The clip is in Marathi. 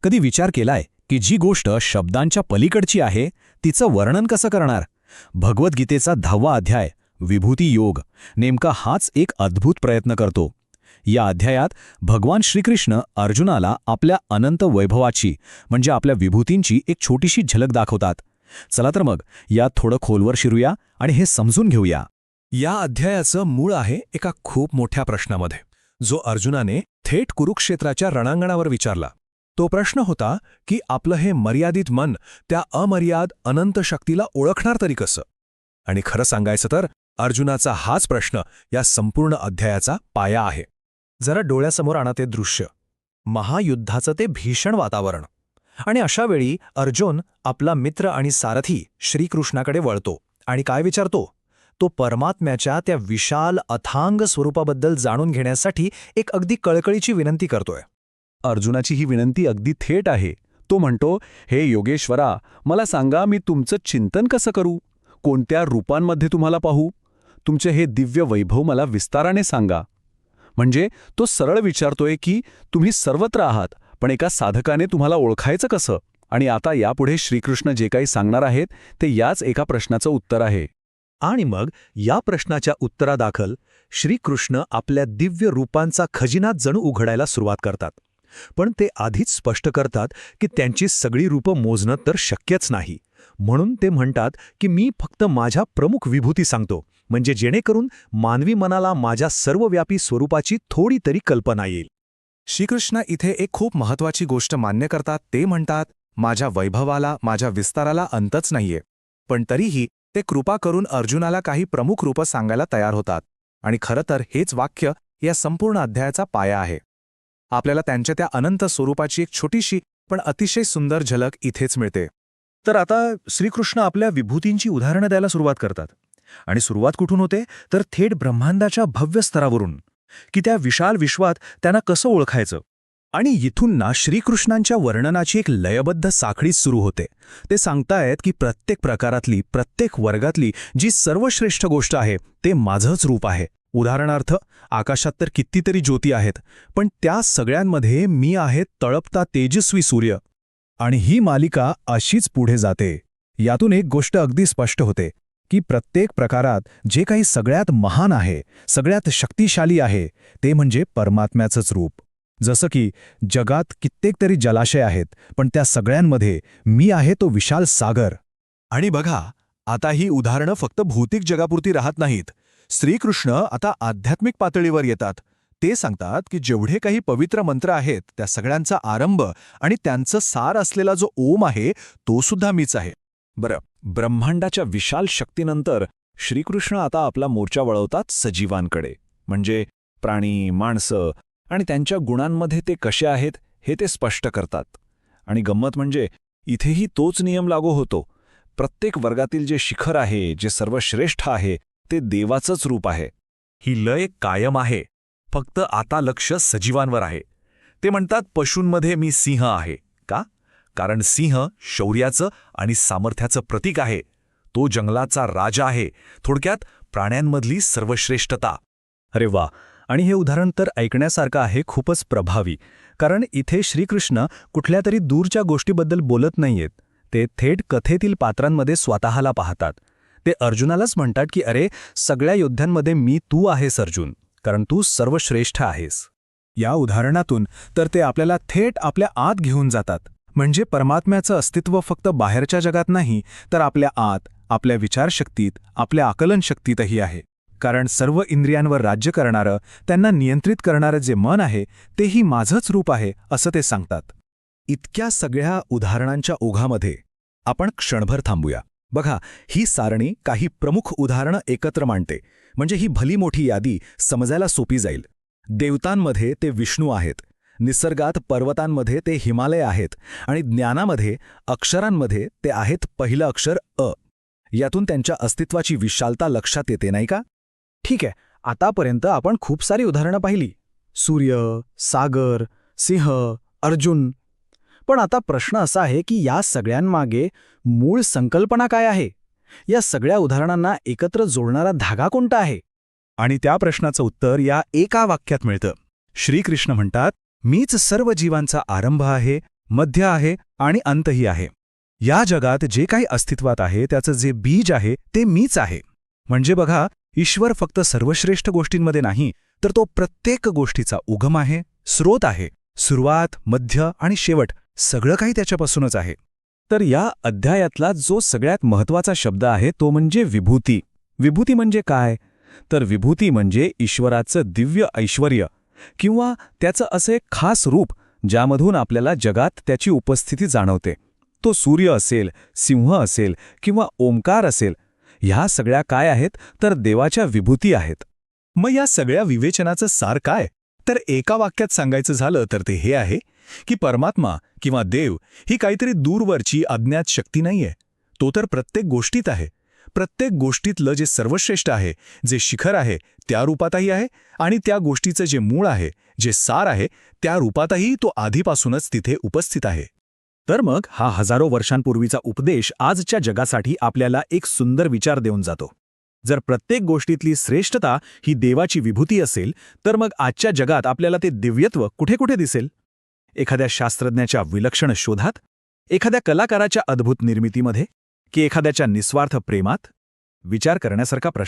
कधी विचार केलाय की जी गोष्ट शब्दांच्या पलीकडची आहे तिचं वर्णन कसं करणार? भगवद्गीतेचा 10वा अध्याय विभूती योग नेमका हाच एक अद्भुत प्रयत्न करतो. या अध्यायात भगवान श्रीकृष्ण अर्जुनाला आपल्या अनंत वैभवाची म्हणजे आपल्या विभूतींची एक छोटीशी झलक दाखवतात. चला तर मग यात थोडं खोलवर शिरूया आणि हे समजून घेऊया. या अध्यायाचं मूळ आहे एका खूप मोठ्या प्रश्नामध्ये, जो अर्जुनाने थेट कुरुक्षेत्राच्या रणांगणावर विचारला. तो प्रश्न होता की आपलं हे मर्यादित मन त्या अमर्याद अनंत शक्तीला ओळखणार तरी कसं? आणि खरं सांगायचं तर अर्जुनाचा हाच प्रश्न या संपूर्ण अध्यायाचा पाया आहे. जरा डोळ्यासमोर आणा ते दृश्य, महायुद्धाचं ते भीषण वातावरण. आणि अशावेळी अर्जुन आपला मित्र आणि सारथी श्रीकृष्णाकडे वळतो आणि काय विचारतो? तो परमात्म्याच्या त्या विशाल अथांग स्वरूपाबद्दल जाणून घेण्यासाठी एक अगदी कळकळीची विनंती करतोय. अर्जुनाची ही विनंती अगदी थेट आहे. तो म्हणतो, हे योगेश्वरा, मला सांगा, मी तुमचं चिंतन कसं करू? कोणत्या रूपांमध्ये तुम्हाला पाहू? तुमचे हे दिव्य वैभव मला विस्ताराने सांगा. म्हणजे तो सरळ विचारतोय की तुम्ही सर्वत्र आहात, पण एका साधकाने तुम्हाला ओळखायचं कसं? आणि आता यापुढे श्रीकृष्ण जे काही सांगणार आहेत ते याच एका प्रश्नाचं उत्तर आहे. आणि मग या प्रश्नाच्या उत्तरादाखल श्रीकृष्ण आपल्या दिव्य रूपांचा खजिना जणू उघडायला सुरुवात करतात. पण ते आधीच स्पष्ट करतात की त्यांची सगळी रूपं मोजणं तर शक्यच नाही. म्हणून ते म्हणतात की मी फक्त माझ्या प्रमुख विभूती सांगतो, म्हणजे जेणेकरून मानवी मनाला माझ्या सर्वव्यापी स्वरूपाची थोडी तरी कल्पना येईल. श्रीकृष्ण इथे एक खूप महत्त्वाची गोष्ट मान्य करतात. ते म्हणतात, माझ्या वैभवाला, माझ्या विस्ताराला अंतच नाहीये. पण तरीही ते कृपा करून अर्जुनाला काही प्रमुख रूपं सांगायला तयार होतात. आणि खरं तर हेच वाक्य या संपूर्ण अध्यायाचा पाया आहे. आपल्याला त्यांच्या त्या अनंत स्वरूपाची एक छोटीशी पण अतिशय सुंदर झलक इथेच मिळते. तर आता श्रीकृष्ण आपल्या विभूतींची उदाहरणं द्यायला सुरुवात करतात. आणि सुरुवात कुठून होते? तर थेट ब्रह्मांडाच्या भव्य स्तरावरून, की त्या विशाल विश्वात त्यांना कसं ओळखायचं. आणि इथून ना श्रीकृष्णांच्या वर्णनाची एक लयबद्ध साखळी सुरू होते. ते सांगतायत की प्रत्येक प्रकारातली, प्रत्येक वर्गातली जी सर्वश्रेष्ठ गोष्ट आहे ते माझंच रूप आहे. उदाहरणार्थ, आकाशात तर कितीतरी ज्योती आहेत, पण त्या सगळ्यांमध्ये मी आहे तळपता तेजस्वी सूर्य. आणि ही मालिका अशीच पुढे जाते. यातून एक गोष्ट अगदी स्पष्ट होते की प्रत्येक प्रकारात जे काही सगळ्यात महान आहे, सगळ्यात शक्तिशाली आहे, ते म्हणजे परमात्म्याचंच रूप. जसं की जगात कित्येक तरी जलाशय आहेत, पण त्या सगळ्यांमध्ये मी आहे तो विशाल सागर. आणि बघा, आता ही उदाहरणं फक्त भौतिक जगापुरती राहत नाहीत. श्रीकृष्ण आता आध्यात्मिक पातळीवर येतात. ते सांगतात की जेवढे काही पवित्र मंत्र आहेत त्या सगळ्यांचा आरंभ आणि त्यांचं सार असलेला जो ओम आहे तो सुद्धा मीच आहे. बरं, ब्रह्मांडाच्या विशाल शक्तीनंतर श्रीकृष्ण आता आपला मोर्चा वळवतात सजीवांकडे. म्हणजे प्राणी, माणसं आणि त्यांच्या गुणांमध्ये ते कसे आहेत हे ते स्पष्ट करतात. आणि गंमत म्हणजे इथेही तोच नियम लागू होतो. प्रत्येक वर्गातील जे शिखर आहे, जे सर्वश्रेष्ठ आहे, ते देवाचंच रूप आहे. ही लय कायम आहे, फक्त आता लक्ष सजीवांवर आहे. ते म्हणतात, पशूंमध्ये मी सिंह आहे. का? कारण सिंह शौर्याचं आणि सामर्थ्याचं प्रतीक आहे. तो जंगलाचा राजा आहे. थोडक्यात प्राण्यांमधली सर्वश्रेष्ठता. अरे वा! आणि हे उदाहरण तर ऐकण्यासारखं आहे, खूपच प्रभावी. कारण इथे श्रीकृष्ण कुठल्या तरी दूरच्या गोष्टीबद्दल बोलत नाहीयेत. ते थेट कथेतील पात्रांमध्ये स्वतःला पाहतात. ते अर्जुनालाच म्हणतात की अरे, सगळ्या योद्ध्यांमध्ये मी तू आहेस अर्जुन, कारण तू सर्वश्रेष्ठ आहेस. या उदाहरणातून तर ते आपल्याला थेट आपल्या आत घेऊन जातात. म्हणजे परमात्म्याचं अस्तित्व फक्त बाहेरच्या जगात नाही, तर आपल्या आत, आपल्या विचारशक्तीत, आपल्या आकलनशक्तीतही आहे. कारण सर्व इंद्रियांवर राज्य करणारं, त्यांना नियंत्रित करणारं जे मन आहे, तेही माझंच रूप आहे, असं ते सांगतात. इतक्या सगळ्या उदाहरणांच्या ओघामध्ये आपण क्षणभर थांबूया. बघा, ही सारणी काही प्रमुख उदाहरणं एकत्र मांडते. म्हणजे ही भली मोठी यादी समजायला सोपी जाईल. देवतांमध्ये ते विष्णू आहेत, निसर्गात पर्वतांमध्ये ते हिमालय आहेत, आणि ज्ञानामध्ये, अक्षरांमध्ये ते आहेत पहिलं अक्षर अ. यातून त्यांच्या अस्तित्वाची विशालता लक्षात येते, नाही का? ठीक आहे, आतापर्यंत आपण खूप सारी उदाहरणं पाहिली. सूर्य, सागर, सिंह, अर्जुन. पण आता प्रश्न असा आहे की या सगळ्यांमागे मूळ संकल्पना काय आहे? या सगळ्या उदाहरणांना एकत्र जोडणारा धागा कोणता आहे? आणि त्या प्रश्नाचं उत्तर या एका वाक्यात मिळतं. श्रीकृष्ण म्हणतात, मीच सर्व जीवांचा आरंभ आहे, मध्य आहे आणि अंतही आहे. या जगात जे काही अस्तित्वात आहे त्याचं जे बीज आहे ते मीच आहे. म्हणजे बघा, ईश्वर फक्त सर्वश्रेष्ठ गोष्टींमध्ये नाही, तर तो प्रत्येक गोष्टीचा उगम आहे, स्रोत आहे. सुरुवात, मध्य आणि शेवट सगळं काही त्याच्यापासूनच आहे. तर या अध्यायातला जो सगळ्यात महत्त्वाचा शब्द आहे तो म्हणजे विभूती. विभूती म्हणजे काय? तर विभूती म्हणजे ईश्वराचं दिव्य ऐश्वर्य किंवा त्याचं असं एक खास रूप ज्यामधून आपल्याला जगात त्याची उपस्थिती जाणवते. तो सूर्य असेल, सिंह असेल किंवा ओंकार असेल, ह्या सगळ्या काय आहेत तर देवाच्या विभूती आहेत. मग या सगळ्या विवेचनाचं सार काय? तर एका वाक्यात सांगायचं झालं तर ते हे आहे की परमात्मा किंवा देव ही काहीतरी दूरवरची अज्ञात शक्ती नाहीये. तो तर प्रत्येक गोष्टीत आहे. प्रत्येक गोष्टीतलं जे सर्वश्रेष्ठ आहे, जे शिखर आहे, त्या रूपातही आहे आणि त्या गोष्टीचं जे मूळ आहे, जे सार आहे, त्या रूपातही तो आधीपासूनच तिथे उपस्थित आहे. तर मग हा हजारो वर्षांपूर्वीचा उपदेश आजच्या जगासाठी आपल्याला एक सुंदर विचार देऊन जातो. जर प्रत्येक गोष्टीतली श्रेष्ठता ही देवाची विभूती असेल, तर मग आजच्या जगात आपल्याला ते दिव्यत्व कुठे कुठे दिसेल? एखाद्या शास्त्रज्ञाच्या विलक्षण शोधात? एखाद्या कलाकाराच्या अद्भुत निर्मितीमध्ये? की एखाद्याच्या निस्वार्थ प्रेमात? विचार करण्यासारखा प्रश्न